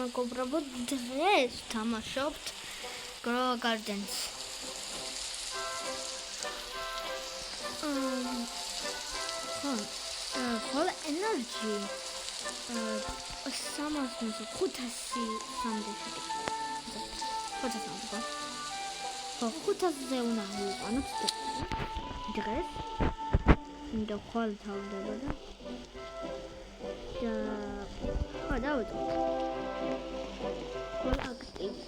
მეგობრებო, დღეს თამაშობთ Grow Gardens. Full energy. 500-ზე უნდა ავიყვანოთ დღეს. მინდა ხვალ თავდება და ხო დავიწყოთ. All activities.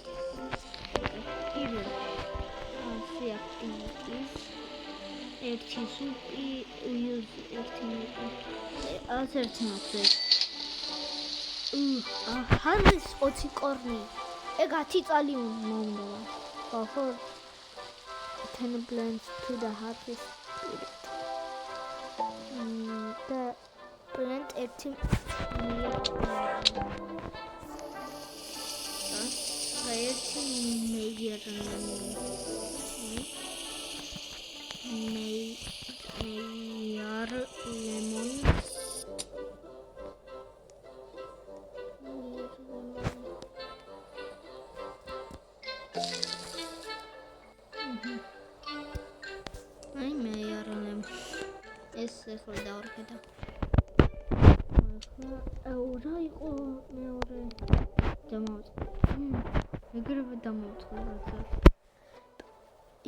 ერთი სუპი use ერთი მაქვს. ჰანის 20 კორნი. ეგ 10 წალი მომდევა. For 10 plants to the harvest spirit. The plant 18 ახლა დავარქედა. რა იყო მეორე ეგრევე დამოვწყდა.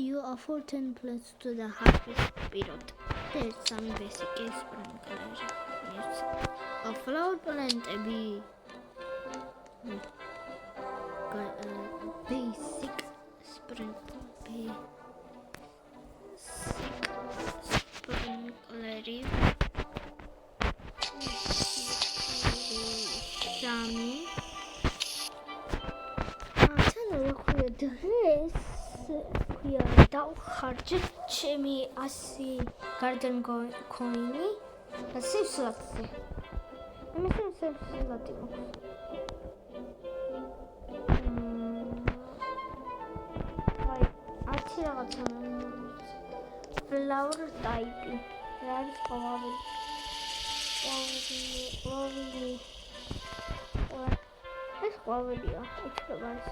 You afford 10 plants to the harvest period. There's some basic sprinkler. Yes. A flower plant basic sprinkler. Shami. დღეს ქვია დავხარჯეთ ჩემი 100 garden coin-ი და სივსლათზე. იმის სივსლათი მოხდა. აი 10 რაღაცა flower type. რა არის ყვავილი? ეს ყვავილია, იცოდა ის.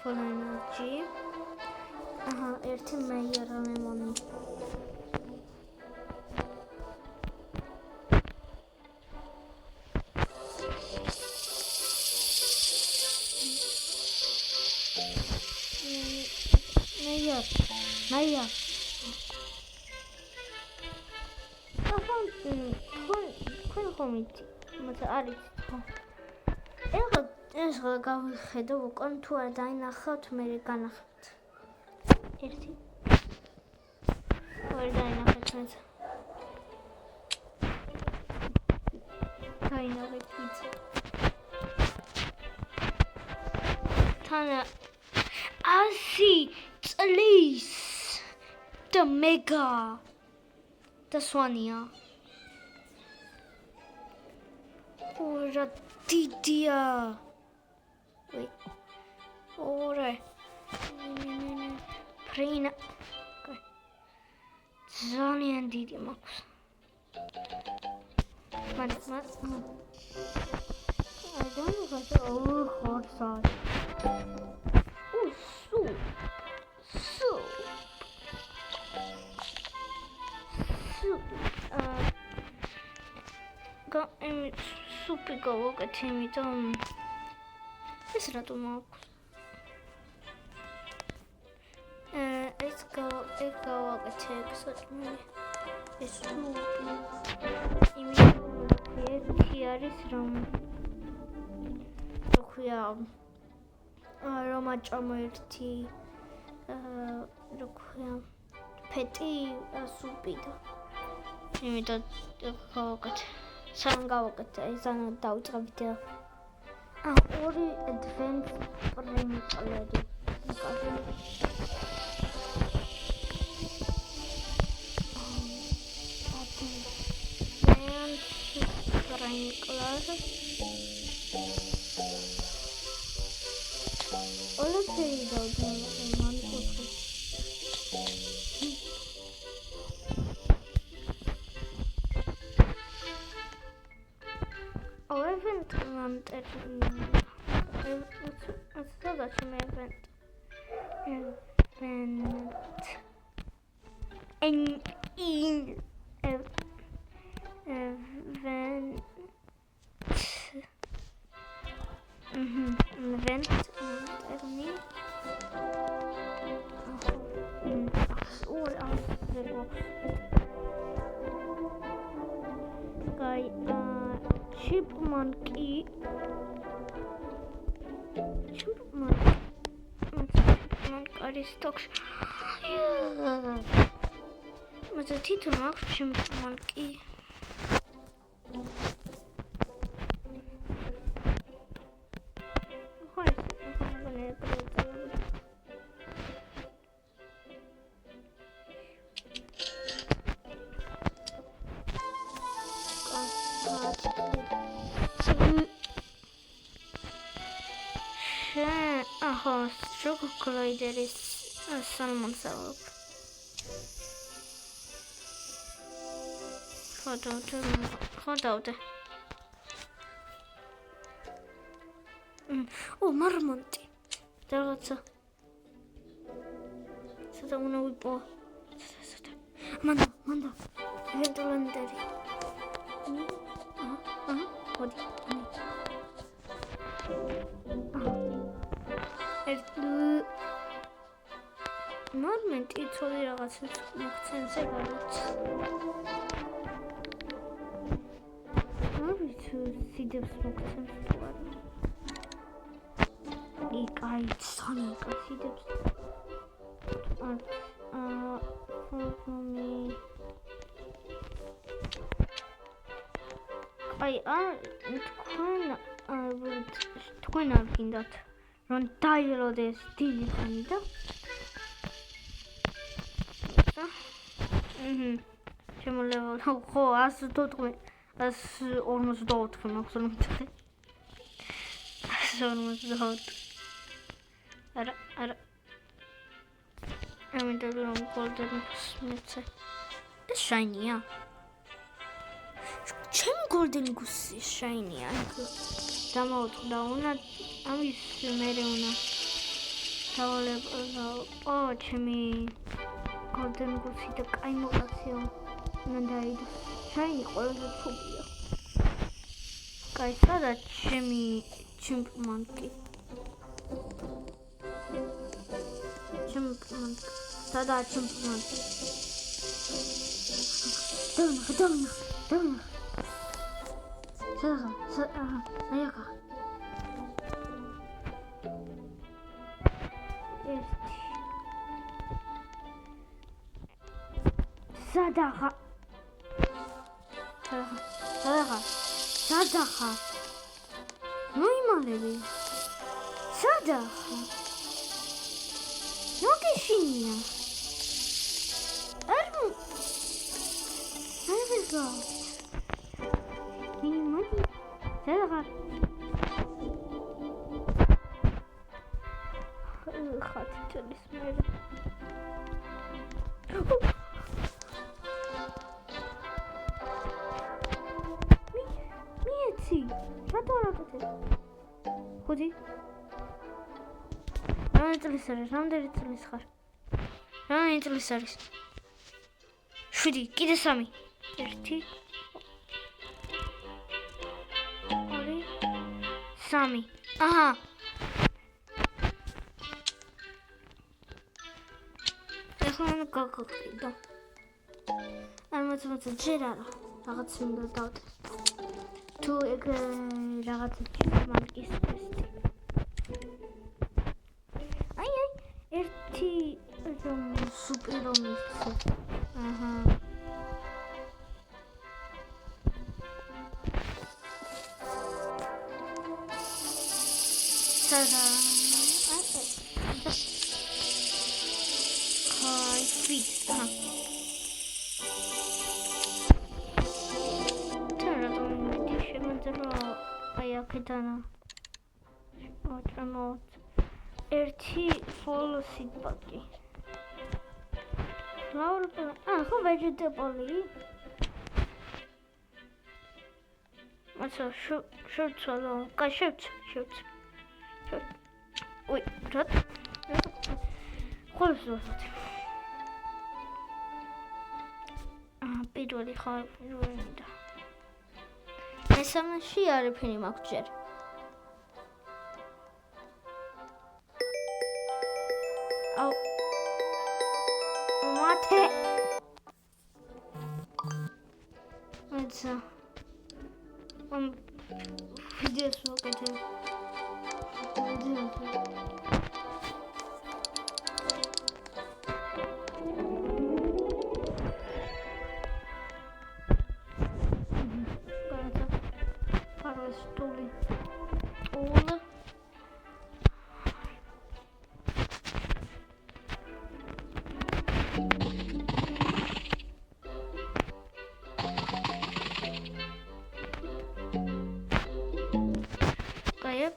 Full energy. ერთი მეიარა ლემონი. Maya. Თქვენ ხომით მათ არის ხო? ეს გავხედო უკან თუ არ დაინახავთ მე განახავთ. ერთი. ვერ დაინახეთ მე. დაინახეთ ვიცი. თანა 100 წლის და მეგა და სვანია. ორა დიდია. Ore. Prina. ძალიან დიდი მაქვს. Man. I don't know what ხორსა. სუპი გავაკეთე, იმიტომ ეს რატო მაქვს? ეს გავაკეთე საჭმელი. ეს სუპი. ერთი არის რომ ხუია რომ აჭამო ერთი ხუია ფეტი სუპი და იმიტომ გავაკეთე. სამ გავაკეთე, ისანა დავიწყებთ. ორი advance sprinkleri. Öyle şey oldu. Chipmunky. Aristox. Mas o título não é Chipmunky. Sugar glider is a salmon syrup. Hold out. Oh, marmonti. That's a. So that one we bought. Manda. I have to learn that. What? Moment იცოდი რაღაცას მოგცენზე გარეთ. არ ვიცი სიდებს მოგცენს თუ არა. იკაი სანიკა სიდებს. თქვენ არ გინდათ რომ დაილოდეს დიდი ხანი და ჩემო level ხო 144 144 მაქსიმუმი 144 არა ამიტომ რომ golden მეცე ეს shiny-ა ჩემ golden goose shiny-ა დამაუწყდა უნდა ამის მერე უნდა დავალებო ჩემი golden goose და კაი მოგაცეო ნანდაიდო შაინი ყველაზე ცუპია კაი სადა ჩემი chipmunky სადა chipmunky დანა სადა აიაკა სადახა ნოიმალები სადახა ნოგეშინია არ ვიღა იმადი სადახა ხათი ჩალის მერე ხუთი რამდენი წლის ხარ? რამდენი წლის არის? 7 კიდე 3 1 2 3 აჰა ეხლა გაგყიდა არ მოწმოწე ჯერ არა რაღაც უნდა დავდე თუ ეგ რაღაცა chipmunky-ის ტესტი ერთი სუპერო მისცე აჰა სადა აი ფიტ აი აქედანა მოწამოთ ერთი full feedback-ი ხო vegetable-ი აცა შევცვალო კაი შევც ой რატ ხოლოს ვასოთ პირველი ხარ პირველი და მესამეში არაფერი მაქვს ჯერ აუ მათე აცა ვიდეოს ვაკეთებ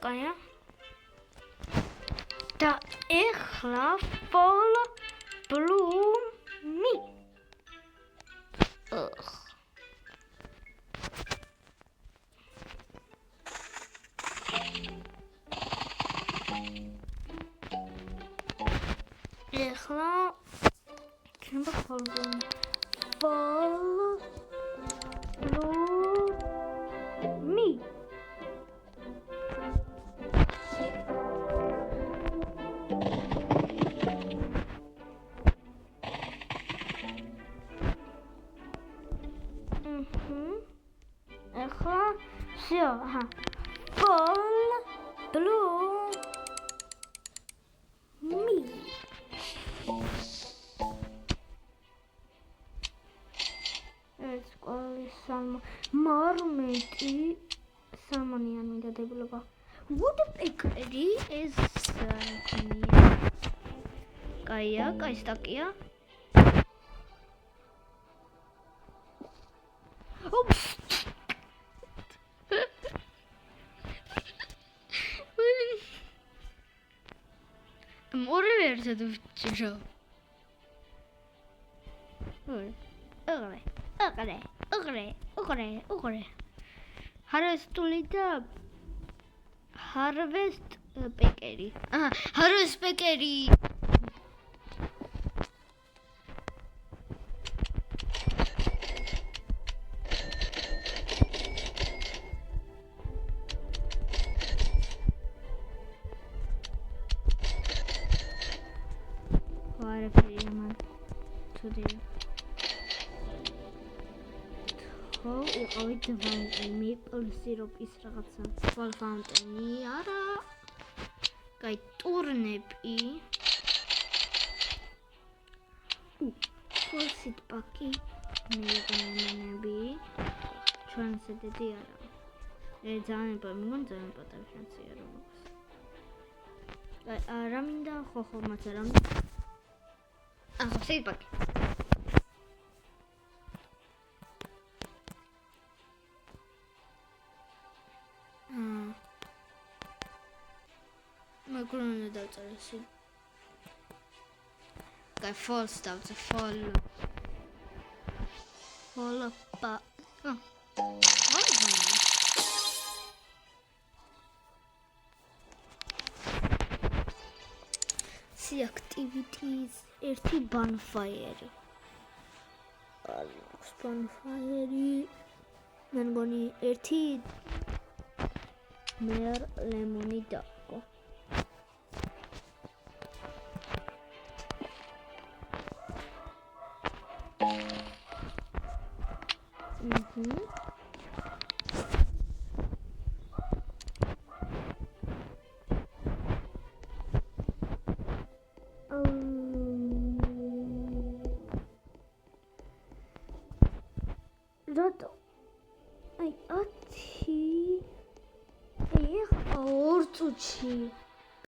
კაია და ეხლა fall bloom-ი ეხლა იქნება fall bloom-ი ეხლა всё fall bloom-ი ეს ყოლის მარმეტი სამონიან მინდა დებილობა woodpecker-ი ეს კაია კაი სტაკია ორივე ერთად ვჭირო. ოღრე. ჰარვესტული და ჰარვესტ პეკერი. ჰარვესტ პეკერი. იყავით maple syrup-ის რაღაცა fall fountain-ი არა კაი ტურნეპი full feedback-ი მეგონები ჩვენს დედი არა ძალიან პატარა შანსი არა მაქვს რა მინდა ხო მაცა რა მინდა feedback Macron დავწერე ისე. კაი false დავწერე follow pa. See activities ერთი bonfire. bonfire-ი მე მგონი ერთი მერ ლემონი დაგო.